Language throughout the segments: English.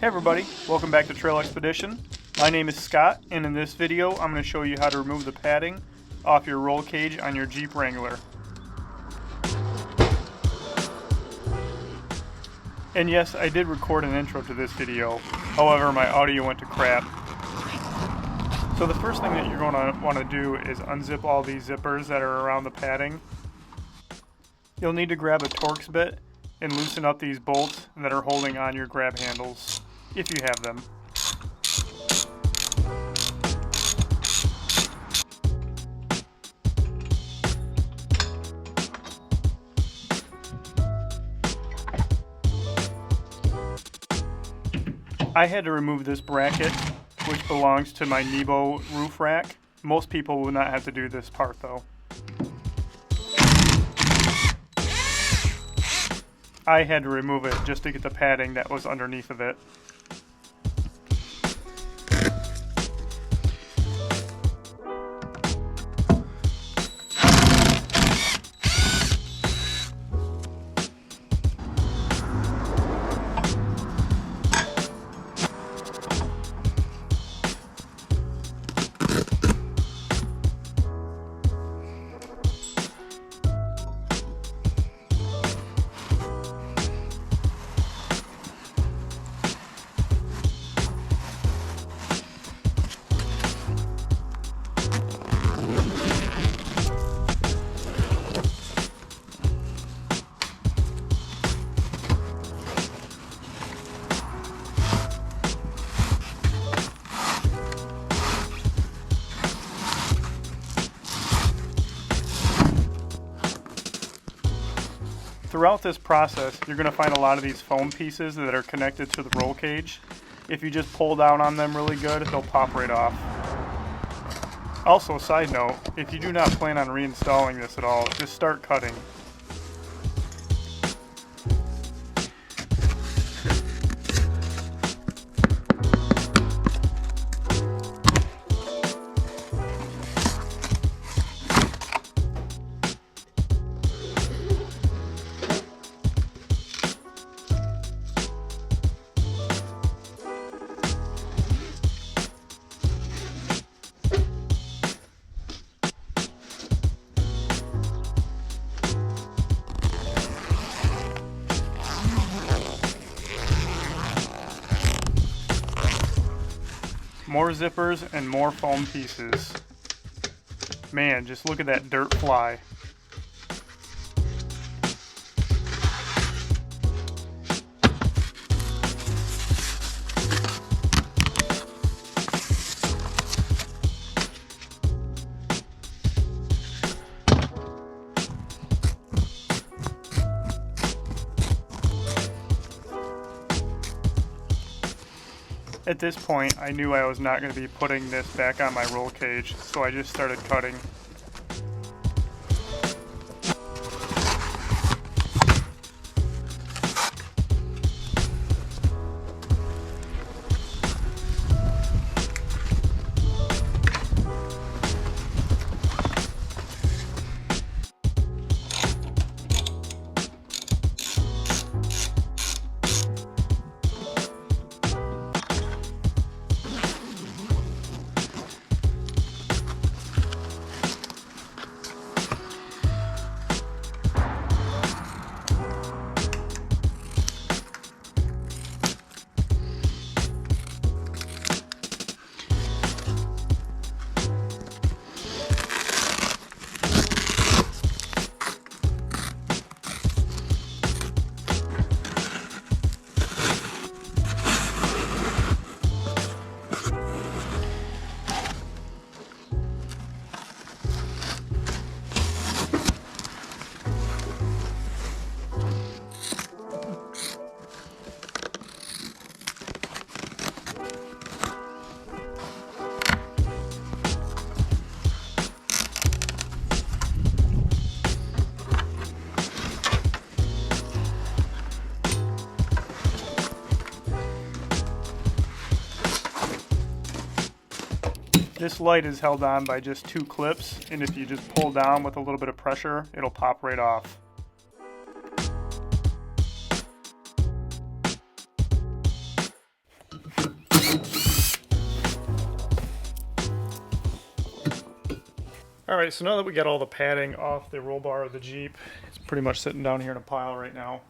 Hey everybody, welcome back to Trail Expedition. My name is Scott, and in this video I'm going to show you how to remove the padding off your roll cage on your Jeep Wrangler. And yes, I did record an intro to this video, however my audio went to crap. So the first thing that you're going to want to do is unzip all these zippers that are around the padding. You'll need to grab a Torx bit and loosen up these bolts that are holding on your grab handles, if you have them. I had to remove this bracket, which belongs to my Nebo roof rack. Most people will not have to do this part though. I had to remove it just to get the padding that was underneath of it. Throughout this process, you're going to find a lot of these foam pieces that are connected to the roll cage. If you just pull down on them really good, they'll pop right off. Also, side note, if you do not plan on reinstalling this at all, just start cutting. More zippers and more foam pieces. Man, just look at that dirt fly. At this point, I knew I was not going to be putting this back on my roll cage, so I just started cutting. This light is held on by just 2 clips, and if you just pull down with a little bit of pressure, it'll pop right off. Alright, so now that we got all the padding off the roll bar of the Jeep, it's pretty much sitting down here in a pile right now.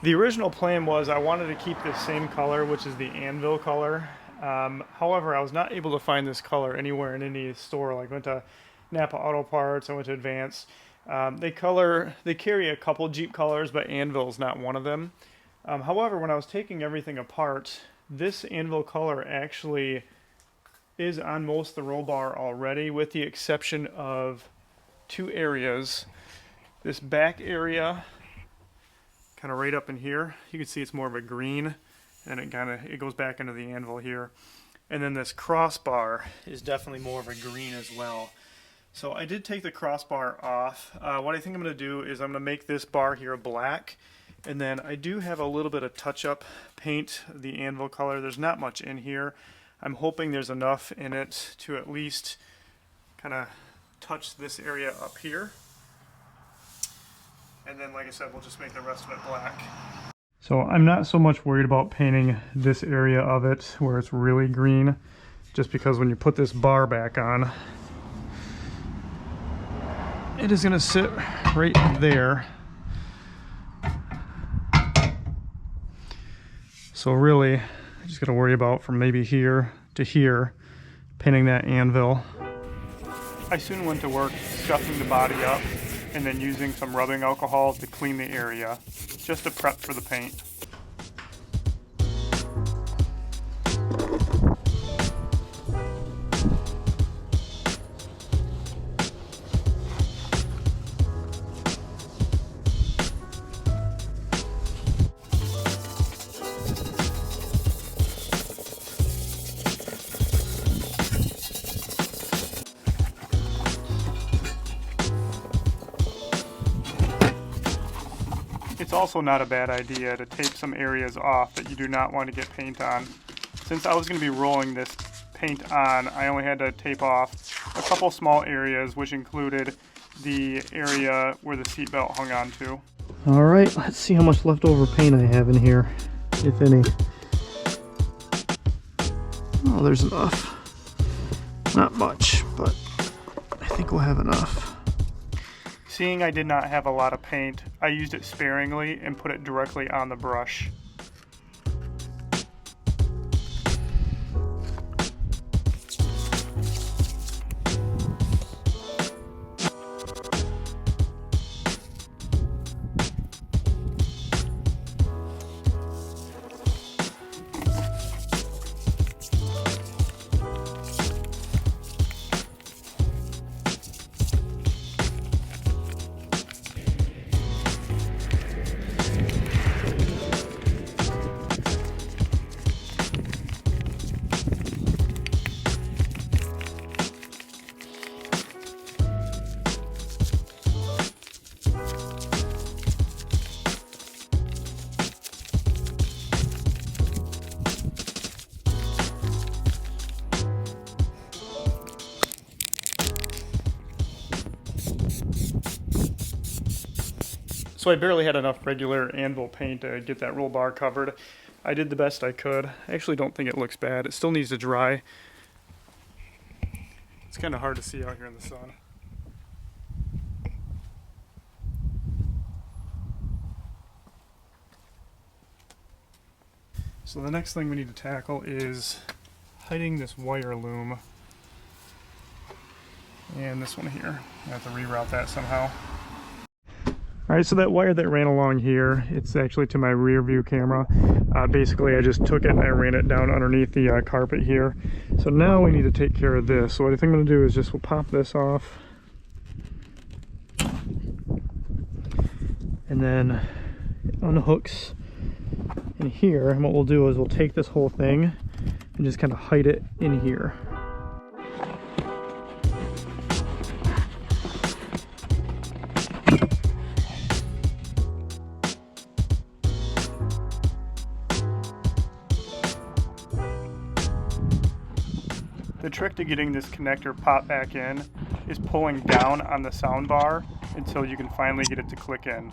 The original plan was I wanted to keep this same color, which is the anvil color. However, I was not able to find this color anywhere in any store. Like I went to Napa Auto Parts, I went to Advance. They carry a couple Jeep colors, but anvil is not one of them. However, when I was taking everything apart, this anvil color actually is on most of the roll bar already, with the exception of two areas. This back area, kind of right up in here, you can see it's more of a green, and it goes back into the anvil here. And then this crossbar is definitely more of a green as well. So I did take the crossbar off. What I think I'm going to do is I'm going to make this bar here black, and then I do have a little bit of touch-up paint, the anvil color. There's not much in here. I'm hoping there's enough in it to at least kind of touch this area up here. And then, like I said, we'll just make the rest of it black. So I'm not so much worried about painting this area of it where it's really green, just because when you put this bar back on, it is going to sit right there. So really, I just got to worry about from maybe here to here, painting that anvil. I soon went to work scuffing the body up and then using some rubbing alcohol to clean the area, just to prep for the paint. It's also not a bad idea to tape some areas off that you do not want to get paint on. Since I was going to be rolling this paint on, I only had to tape off a couple small areas, which included the area where the seatbelt hung on to. Alright, let's see how much leftover paint I have in here, if any. Oh, there's enough. Not much, but I think we'll have enough. Seeing I did not have a lot of paint, I used it sparingly and put it directly on the brush. So I barely had enough regular anvil paint to get that roll bar covered. I did the best I could. I actually don't think it looks bad. It still needs to dry. It's kind of hard to see out here in the sun. So the next thing we need to tackle is hiding this wire loom. And this one here. I have to reroute that somehow. Alright, so that wire that ran along here, it's actually to my rear view camera. Basically, I just took it and I ran it down underneath the carpet here. So now we need to take care of this. So what I think I'm going to do is just we'll pop this off. And then it unhooks in here. And what we'll do is we'll take this whole thing and just kind of hide it in here. The trick to getting this connector popped back in is pulling down on the sound bar until you can finally get it to click in.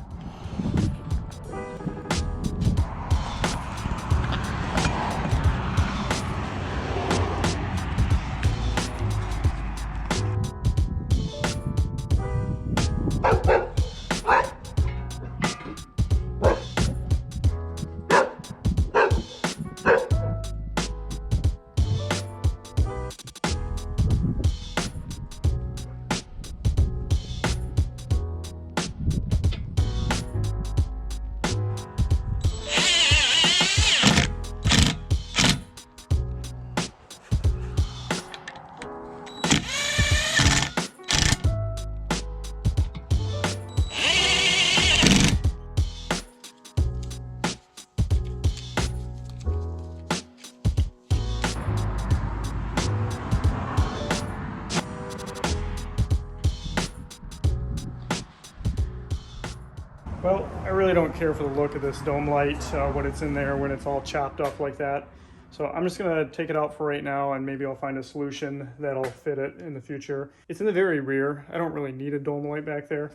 really don't care for the look of this dome light when it's in there, when it's all chopped up like that. So I'm just gonna take it out for right now, and maybe I'll find a solution that'll fit it in the future. It's in the very rear. I don't really need a dome light back there,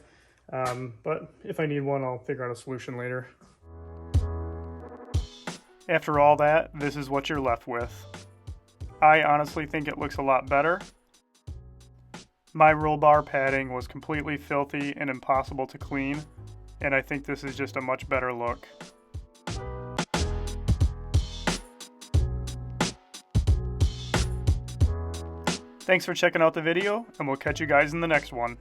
but if I need one, I'll figure out a solution later. After all that, this is what you're left with. I honestly think it looks a lot better. My roll bar padding was completely filthy and impossible to clean, and I think this is just a much better look. Thanks for checking out the video, and we'll catch you guys in the next one.